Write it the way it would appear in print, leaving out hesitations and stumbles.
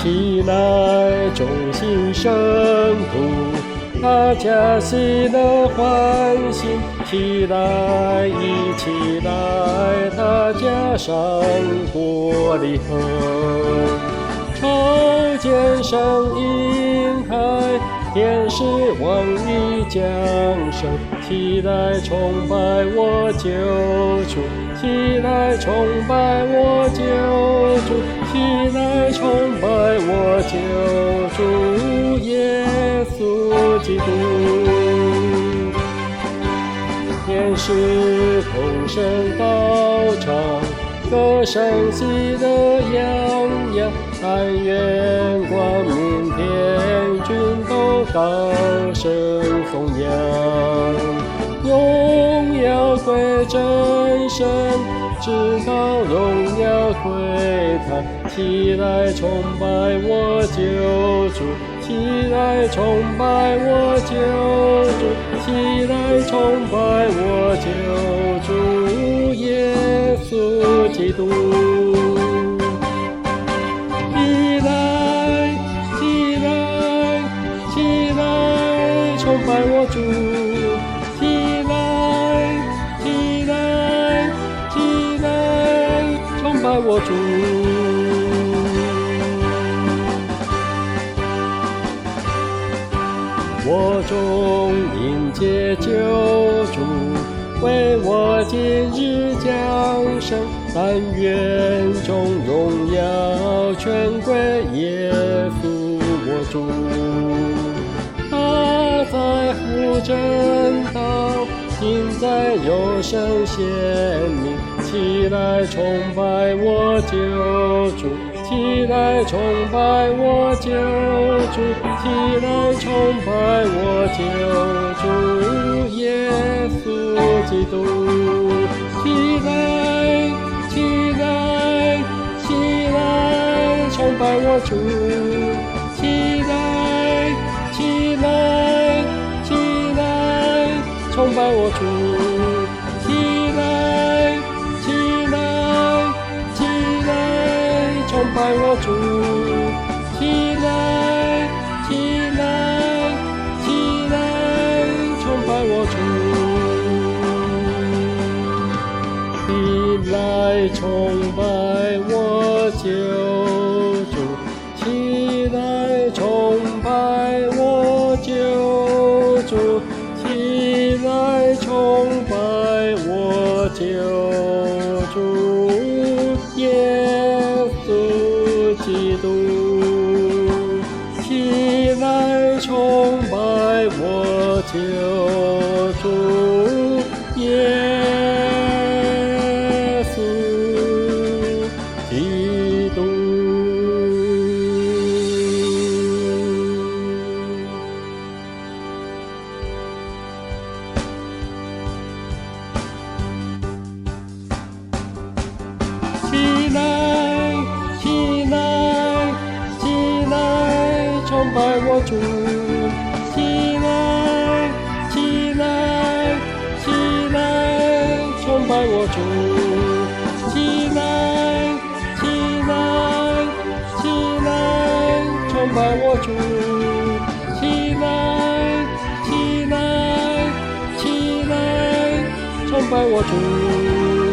起来，众心生苦，大家喜乐欢欣。起来，一起来，大家上国礼贺。朝见声音开，天使王已降生。起来，崇拜我救主！起来，崇拜我救主！起来，崇拜我救主耶稣基督！天使同声高唱，歌声喜乐洋洋，但愿光明天君都高声颂扬。荣耀归真神，至高荣耀归他。起来崇拜我救主！起来崇拜我救主！起来崇拜我救主耶稣基督！起来，起来，起来崇拜我主！起来，起来，起来崇拜我主！我众迎接救主，为我今日降生，但愿众荣耀全归耶稣我主。他在父正道，今在有声显明。起来崇拜我救主！起来崇拜我救主！起来崇拜我救主耶稣基督！起来，起来，起来崇拜我主！起来，起来，起来崇拜我主！起来，起来，起来崇拜我主！起来，起来，起来崇拜我主！起来崇拜我救主！起来崇拜我救主！起来崇拜我救主耶稣基督！起来崇拜我救主耶稣基督！起来，起来，起来崇拜我主！起来，起来，起来崇拜我主！起来，起来，起来崇拜我主！起来，起来，起来崇拜我主！